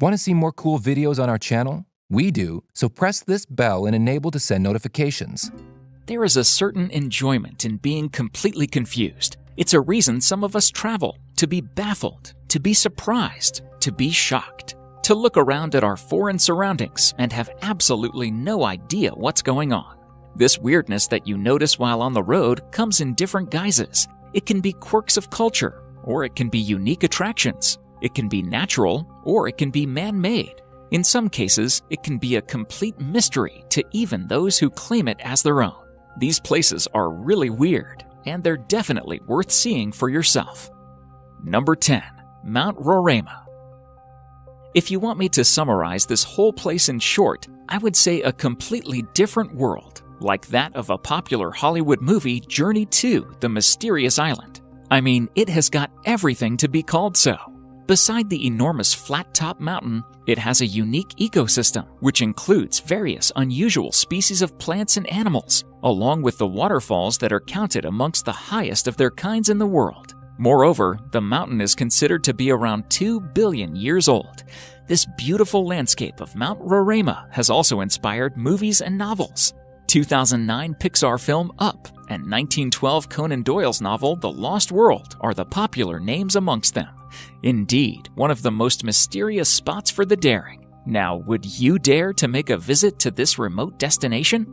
Want to see more cool videos on our channel? We do, so press this bell and enable to send notifications. There is a certain enjoyment in being completely confused. It's a reason some of us travel, to be baffled, to be surprised, to be shocked, to look around at our foreign surroundings and have absolutely no idea what's going on. This weirdness that you notice while on the road comes in different guises. It can be quirks of culture, or it can be unique attractions. It can be natural, or it can be man-made. In some cases, it can be a complete mystery to even those who claim it as their own. These places are really weird, and they're definitely worth seeing for yourself. Number 10. Mount Roraima. If you want me to summarize this whole place in short, I would say a completely different world, like that of a popular Hollywood movie, Journey to the Mysterious Island. I mean, it has got everything to be called so. Beside the enormous flat-top mountain, it has a unique ecosystem, which includes various unusual species of plants and animals, along with the waterfalls that are counted amongst the highest of their kinds in the world. Moreover, the mountain is considered to be around 2 billion years old. This beautiful landscape of Mount Roraima has also inspired movies and novels. 2009 Pixar film Up and 1912 Conan Doyle's novel The Lost World are the popular names amongst them. Indeed, one of the most mysterious spots for the daring. Now, would you dare to make a visit to this remote destination?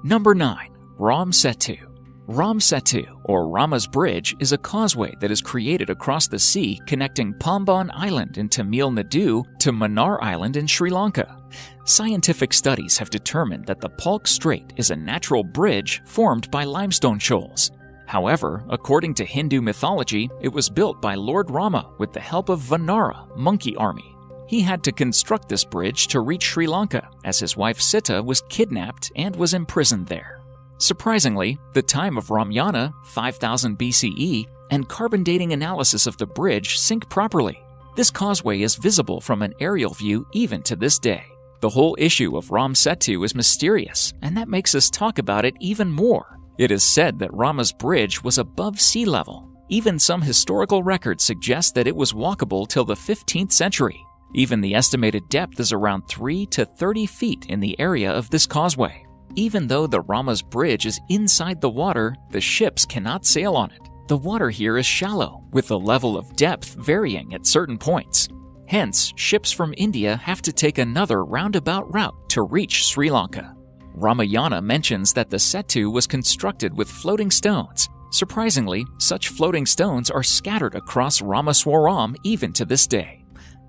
Number 9. Ram Setu. Ram Setu, or Rama's Bridge, is a causeway that is created across the sea connecting Pamban Island in Tamil Nadu to Mannar Island in Sri Lanka. Scientific studies have determined that the Palk Strait is a natural bridge formed by limestone shoals. However, according to Hindu mythology, it was built by Lord Rama with the help of Vanara, monkey army. He had to construct this bridge to reach Sri Lanka, as his wife Sita was kidnapped and was imprisoned there. Surprisingly, the time of Ramayana, 5000 BCE, and carbon dating analysis of the bridge sync properly. This causeway is visible from an aerial view even to this day. The whole issue of Ram Setu is mysterious, and that makes us talk about it even more. It is said that Rama's Bridge was above sea level. Even some historical records suggest that it was walkable till the 15th century. Even the estimated depth is around 3 to 30 feet in the area of this causeway. Even though the Rama's Bridge is inside the water, the ships cannot sail on it. The water here is shallow, with the level of depth varying at certain points. Hence, ships from India have to take another roundabout route to reach Sri Lanka. Ramayana mentions that the Setu was constructed with floating stones. Surprisingly, such floating stones are scattered across Ramaswaram even to this day.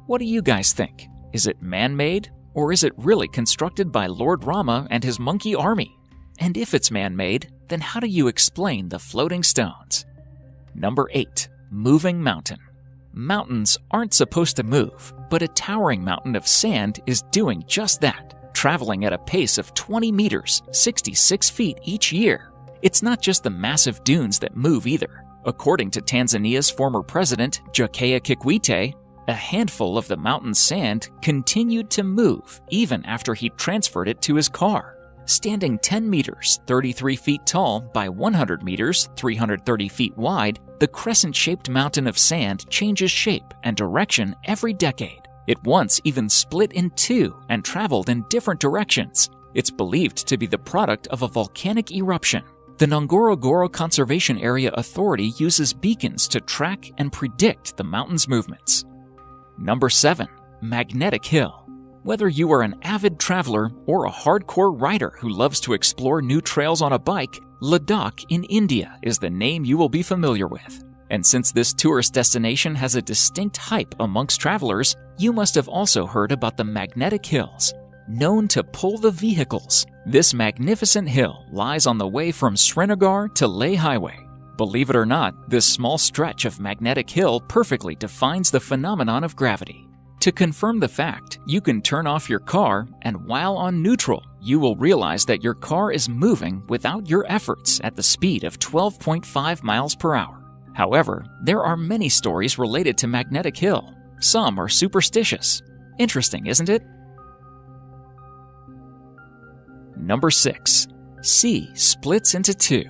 What do you guys think? Is it man-made? Or is it really constructed by Lord Rama and his monkey army? And if it's man-made, then how do you explain the floating stones? Number 8. Moving Mountain. Mountains aren't supposed to move, but a towering mountain of sand is doing just that, traveling at a pace of 20 meters, 66 feet each year. It's not just the massive dunes that move either. According to Tanzania's former president, Jakaya Kikwete, a handful of the mountain's sand continued to move even after he transferred it to his car. Standing 10 meters, 33 feet tall by 100 meters, 330 feet wide, the crescent-shaped mountain of sand changes shape and direction every decade. It once even split in two and traveled in different directions. It's believed to be the product of a volcanic eruption. The Ngorongoro Conservation Area Authority uses beacons to track and predict the mountain's movements. Number 7. Magnetic Hill. Whether you are an avid traveler or a hardcore rider who loves to explore new trails on a bike, Ladakh in India is the name you will be familiar with. And since this tourist destination has a distinct hype amongst travelers, you must have also heard about the Magnetic Hills. Known to pull the vehicles, this magnificent hill lies on the way from Srinagar to Leh Highway. Believe it or not, this small stretch of Magnetic Hill perfectly defines the phenomenon of gravity. To confirm the fact, you can turn off your car, and while on neutral, you will realize that your car is moving without your efforts at the speed of 12.5 miles per hour. However, there are many stories related to Magnetic Hill. Some are superstitious. Interesting, isn't it? Number 6. Sea splits into two.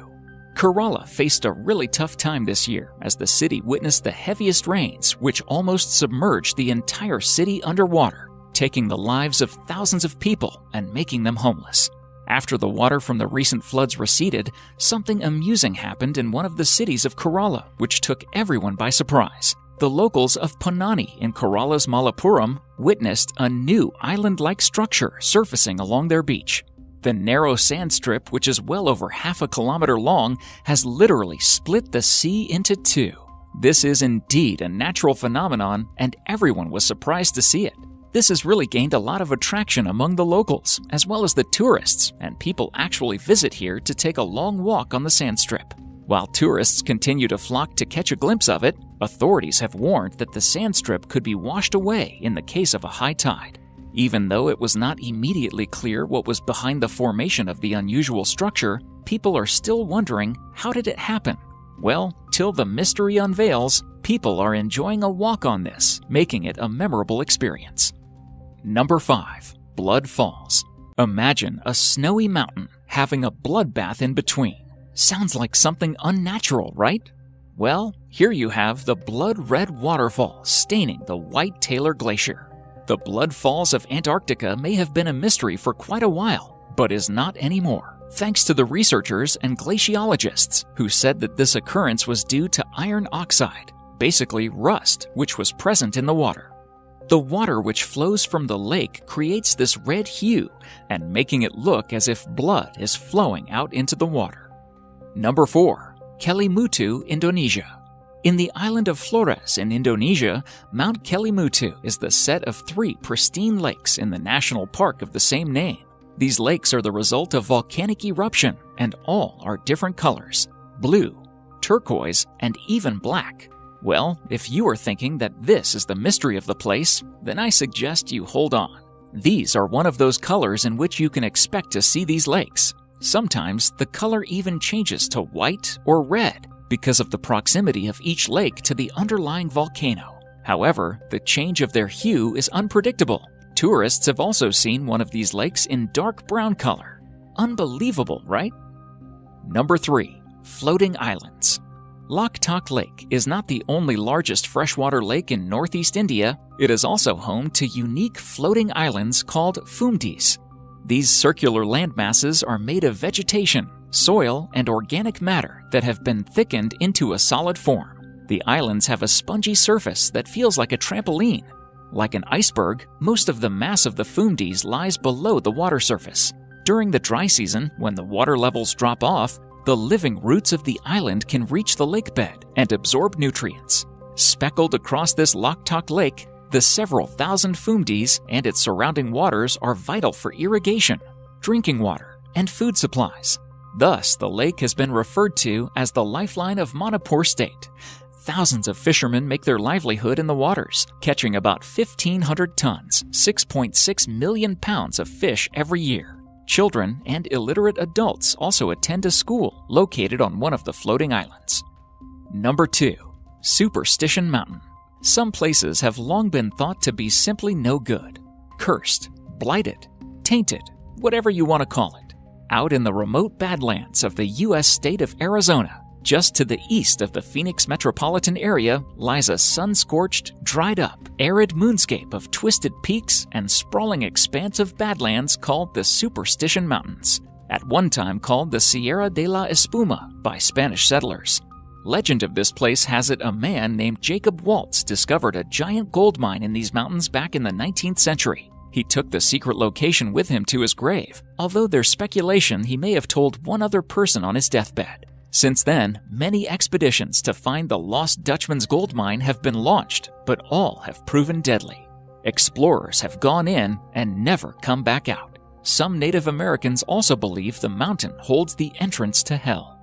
Kerala faced a really tough time this year as the city witnessed the heaviest rains, which almost submerged the entire city underwater, taking the lives of thousands of people and making them homeless. After the water from the recent floods receded, something amusing happened in one of the cities of Kerala, which took everyone by surprise. The locals of Ponnani in Kerala's Malappuram witnessed a new island-like structure surfacing along their beach. The narrow sand strip, which is well over half a kilometer long, has literally split the sea into two. This is indeed a natural phenomenon, and everyone was surprised to see it. This has really gained a lot of attraction among the locals, as well as the tourists, and people actually visit here to take a long walk on the sand strip. While tourists continue to flock to catch a glimpse of it, authorities have warned that the sand strip could be washed away in the case of a high tide. Even though it was not immediately clear what was behind the formation of the unusual structure, people are still wondering, how did it happen? Well, till the mystery unveils, people are enjoying a walk on this, making it a memorable experience. Number 5. Blood Falls. Imagine a snowy mountain having a bloodbath in between. Sounds like something unnatural, right? Well, here you have the blood-red waterfall staining the White Taylor Glacier. The Blood Falls of Antarctica may have been a mystery for quite a while, but is not anymore, thanks to the researchers and glaciologists who said that this occurrence was due to iron oxide, basically rust, which was present in the water. The water which flows from the lake creates this red hue and making it look as if blood is flowing out into the water. Number 4. Kelimutu, Indonesia. In the island of Flores in Indonesia, Mount Kelimutu is the set of 3 pristine lakes in the national park of the same name. These lakes are the result of volcanic eruption, and all are different colors: blue, turquoise, and even black. Well, if you are thinking that this is the mystery of the place, then I suggest you hold on. These are one of those colors in which you can expect to see these lakes. Sometimes the color even changes to white or red because of the proximity of each lake to the underlying volcano. However, the change of their hue is unpredictable. Tourists have also seen one of these lakes in dark brown color. Unbelievable, right? Number 3. Floating Islands. Loktak Lake is not the only largest freshwater lake in northeast India. It is also home to unique floating islands called Fumdis. These circular landmasses are made of vegetation, soil, and organic matter that have been thickened into a solid form. The islands have a spongy surface that feels like a trampoline. Like an iceberg, most of the mass of the Fumdis lies below the water surface. During the dry season, when the water levels drop off, the living roots of the island can reach the lake bed and absorb nutrients. Speckled across this Loktak Lake, the several thousand Fumdis and its surrounding waters are vital for irrigation, drinking water, and food supplies. Thus, the lake has been referred to as the lifeline of Manipur State. Thousands of fishermen make their livelihood in the waters, catching about 1,500 tons, 6.6 million pounds of fish every year. Children and illiterate adults also attend a school located on one of the floating islands. Number 2. Superstition Mountain. Some places have long been thought to be simply no good, cursed, blighted, tainted, whatever you want to call it. Out in the remote Badlands of the U.S. state of Arizona, just to the east of the Phoenix metropolitan area, lies a sun-scorched, dried-up, arid moonscape of twisted peaks and sprawling expanse of badlands called the Superstition Mountains, at one time called the Sierra de la Espuma by Spanish settlers. Legend of this place has it a man named Jacob Waltz discovered a giant gold mine in these mountains back in the 19th century. He took the secret location with him to his grave, although there's speculation he may have told one other person on his deathbed. Since then, many expeditions to find the lost Dutchman's gold mine have been launched, but all have proven deadly. Explorers have gone in and never come back out. Some Native Americans also believe the mountain holds the entrance to hell.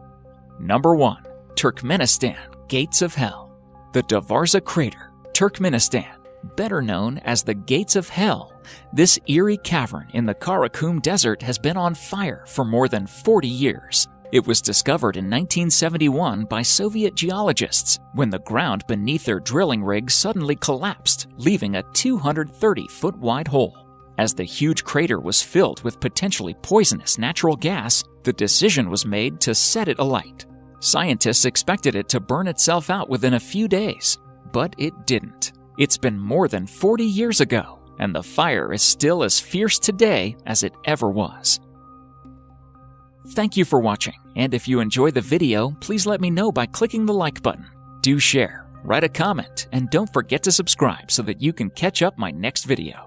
Number 1. Turkmenistan, Gates of Hell. The Davarza Crater, Turkmenistan, better known as the Gates of Hell. This eerie cavern in the Karakum Desert has been on fire for more than 40 years. It was discovered in 1971 by Soviet geologists when the ground beneath their drilling rig suddenly collapsed, leaving a 230-foot-wide hole. As the huge crater was filled with potentially poisonous natural gas, the decision was made to set it alight. Scientists expected it to burn itself out within a few days, but it didn't. It's been more than 40 years ago, and the fire is still as fierce today as it ever was. Thank you for watching, and if you enjoy the video, please let me know by clicking the like button. Do share, write a comment, and don't forget to subscribe so that you can catch up my next video.